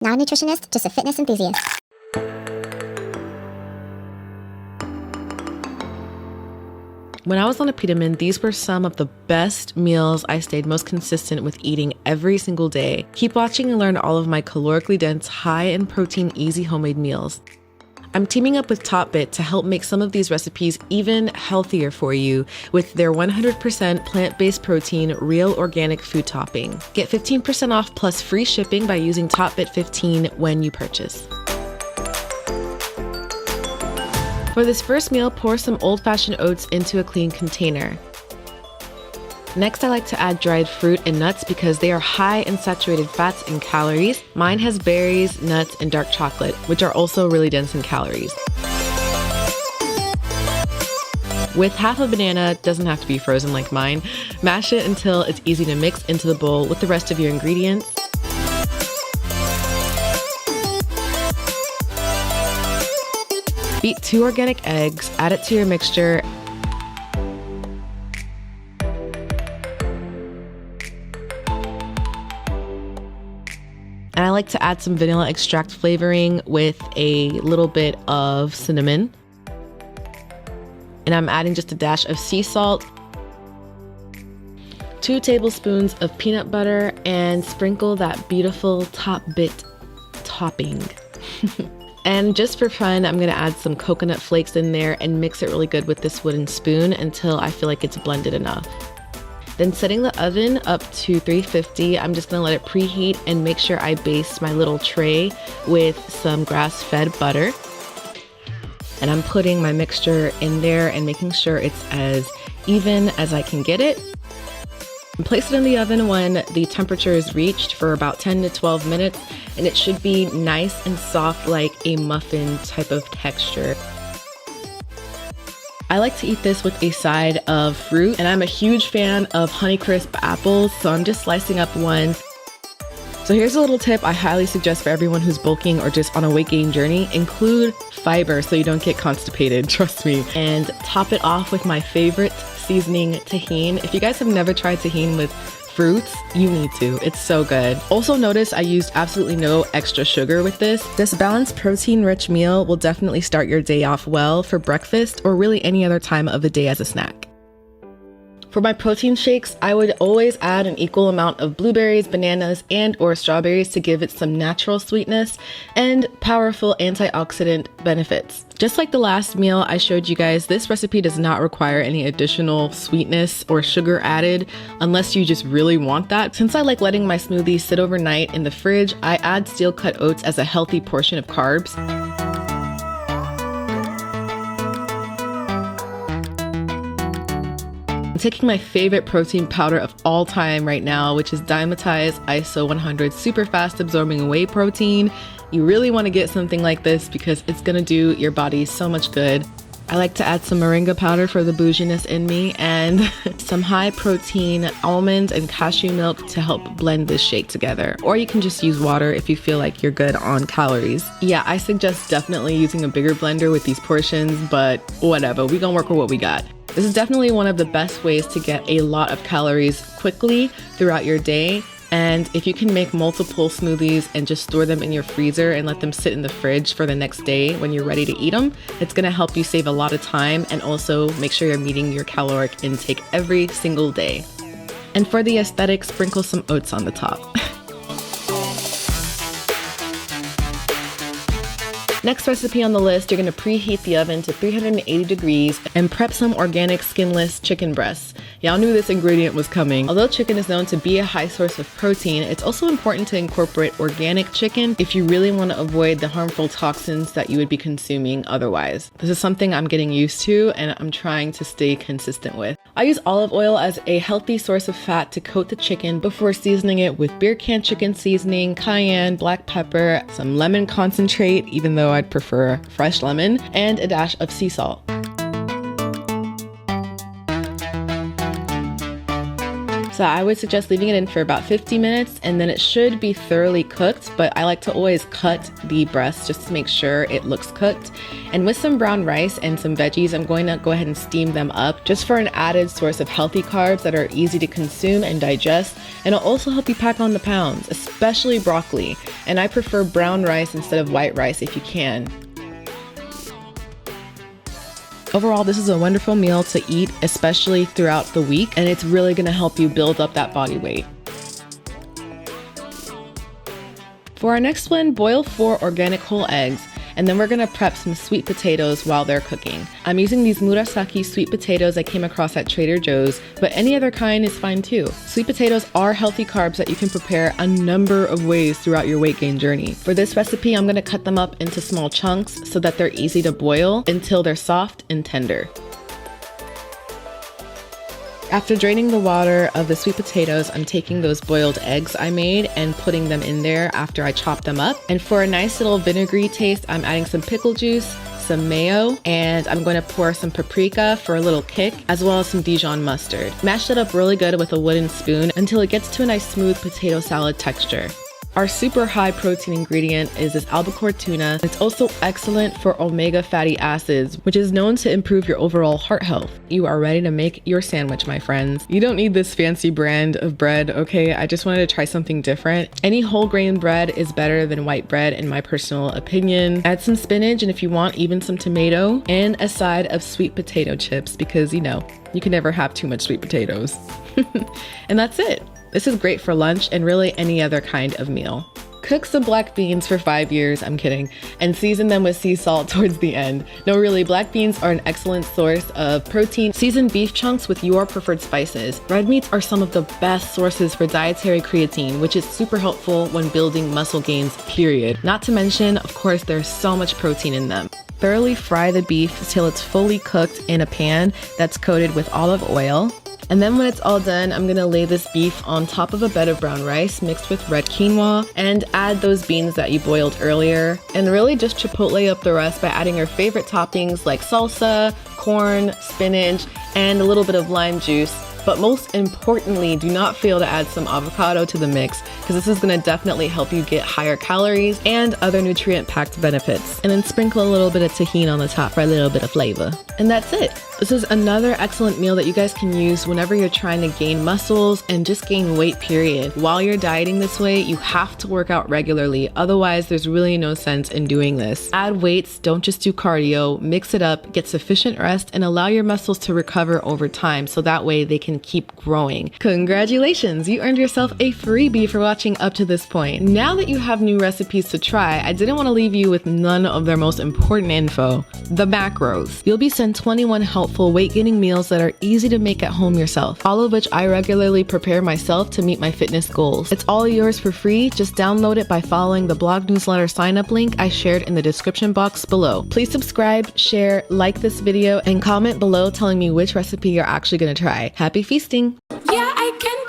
Not a nutritionist, just a fitness enthusiast. When I was on Epitamin, these were some of the best meals I stayed most consistent with eating every single day. Keep watching and learn all of my calorically dense, high in protein, easy homemade meals. I'm teaming up with TopBit to help make some of these recipes even healthier for you with their 100% plant-based protein, real organic food topping. Get 15% off plus free shipping by using TopBit15 when you purchase. For this first meal, pour some old-fashioned oats into a clean container. Next, I like to add dried fruit and nuts because they are high in saturated fats and calories. Mine has berries, nuts, and dark chocolate, which are also really dense in calories. With half a banana, doesn't have to be frozen like mine, mash it until it's easy to mix into the bowl with the rest of your ingredients. Beat 2 organic eggs, add it to your mixture, and I like to add some vanilla extract flavoring with a little bit of cinnamon. And I'm adding just a dash of sea salt, 2 tablespoons of peanut butter, and sprinkle that beautiful TopBit topping. And just for fun, I'm gonna add some coconut flakes in there and mix it really good with this wooden spoon until I feel like it's blended enough. Then setting the oven up to 350, I'm just gonna let it preheat and make sure I baste my little tray with some grass-fed butter. And I'm putting my mixture in there and making sure it's as even as I can get it. And place it in the oven when the temperature is reached for about 10 to 12 minutes, and it should be nice and soft like a muffin type of texture. I like to eat this with a side of fruit, and I'm a huge fan of Honeycrisp apples, so I'm just slicing up one. So here's a little tip I highly suggest for everyone who's bulking or just on a weight gain journey. Include fiber so you don't get constipated, trust me. And top it off with my favorite seasoning, tahini. If you guys have never tried tahini with fruits, you need to. It's so good. Also notice I used absolutely no extra sugar with this. This balanced protein-rich meal will definitely start your day off well for breakfast or really any other time of the day as a snack. For my protein shakes, I would always add an equal amount of blueberries, bananas, and or strawberries to give it some natural sweetness and powerful antioxidant benefits. Just like the last meal I showed you guys, this recipe does not require any additional sweetness or sugar added unless you just really want that. Since I like letting my smoothies sit overnight in the fridge, I add steel-cut oats as a healthy portion of carbs. I'm taking my favorite protein powder of all time right now, which is Dimetized ISO 100 super fast absorbing whey protein. You really want to get something like this because it's going to do your body so much good. I like to add some moringa powder for the bouginess in me and some high protein almond and cashew milk to help blend this shake together. Or you can just use water if you feel like you're good on calories. Yeah, I suggest definitely using a bigger blender with these portions, but whatever, we gonna work with what we got. This is definitely one of the best ways to get a lot of calories quickly throughout your day. And if you can make multiple smoothies and just store them in your freezer and let them sit in the fridge for the next day when you're ready to eat them, it's gonna help you save a lot of time and also make sure you're meeting your caloric intake every single day. And for the aesthetic, sprinkle some oats on the top. Next recipe on the list, you're gonna preheat the oven to 380 degrees and prep some organic skinless chicken breasts. Y'all knew this ingredient was coming. Although chicken is known to be a high source of protein, it's also important to incorporate organic chicken if you really want to avoid the harmful toxins that you would be consuming otherwise. This is something I'm getting used to and I'm trying to stay consistent with. I use olive oil as a healthy source of fat to coat the chicken before seasoning it with beer can chicken seasoning, cayenne, black pepper, some lemon concentrate, even though I'd prefer fresh lemon, and a dash of sea salt. So I would suggest leaving it in for about 50 minutes, and then it should be thoroughly cooked, but I like to always cut the breast just to make sure it looks cooked. And with some brown rice and some veggies, I'm going to go ahead and steam them up just for an added source of healthy carbs that are easy to consume and digest, and it'll also help you pack on the pounds, especially broccoli. And I prefer brown rice instead of white rice if you can. Overall, this is a wonderful meal to eat, especially throughout the week, and it's really going to help you build up that body weight. For our next one, boil 4 organic whole eggs, and then we're going to prep some sweet potatoes while they're cooking. I'm using these Murasaki sweet potatoes I came across at Trader Joe's, but any other kind is fine too. Sweet potatoes are healthy carbs that you can prepare a number of ways throughout your weight gain journey. For this recipe, I'm going to cut them up into small chunks so that they're easy to boil until they're soft and tender. After draining the water of the sweet potatoes, I'm taking those boiled eggs I made and putting them in there after I chop them up. And for a nice little vinegary taste, I'm adding some pickle juice, some mayo, and I'm going to pour some paprika for a little kick, as well as some Dijon mustard. Mash it up really good with a wooden spoon until it gets to a nice smooth potato salad texture. Our super high protein ingredient is this albacore tuna. It's also excellent for omega fatty acids, which is known to improve your overall heart health. You are ready to make your sandwich, my friends. You don't need this fancy brand of bread, okay? I just wanted to try something different. Any whole grain bread is better than white bread in my personal opinion. Add some spinach, and if you want, even some tomato, and a side of sweet potato chips, because you know, you can never have too much sweet potatoes. And that's it. This is great for lunch and really any other kind of meal. Cook some black beans for 5 years, I'm kidding, and season them with sea salt towards the end. No, really, black beans are an excellent source of protein. Season beef chunks with your preferred spices. Red meats are some of the best sources for dietary creatine, which is super helpful when building muscle gains, period. Not to mention, of course, there's so much protein in them. Thoroughly fry the beef till it's fully cooked in a pan that's coated with olive oil. And then when it's all done, I'm gonna lay this beef on top of a bed of brown rice mixed with red quinoa and add those beans that you boiled earlier. And really just chipotle up the rest by adding your favorite toppings like salsa, corn, spinach, and a little bit of lime juice. But most importantly, do not fail to add some avocado to the mix, because this is going to definitely help you get higher calories and other nutrient-packed benefits. And then sprinkle a little bit of tahini on the top for a little bit of flavor. And that's it. This is another excellent meal that you guys can use whenever you're trying to gain muscles and just gain weight, period. While you're dieting this way, you have to work out regularly. Otherwise, there's really no sense in doing this. Add weights, don't just do cardio, mix it up, get sufficient rest, and allow your muscles to recover over time so that way they can keep growing. Congratulations, you earned yourself a freebie for watching up to this point. Now that you have new recipes to try, I didn't want to leave you with none of their most important info, the macros. You'll be sent 21 helpful weight gaining meals that are easy to make at home yourself, all of which I regularly prepare myself to meet my fitness goals. It's all yours for free. Just download it by following the blog newsletter sign up link I shared in the description box below. Please subscribe, share, like this video, and comment below telling me which recipe you're actually going to try. Happy feasting! Yeah, I can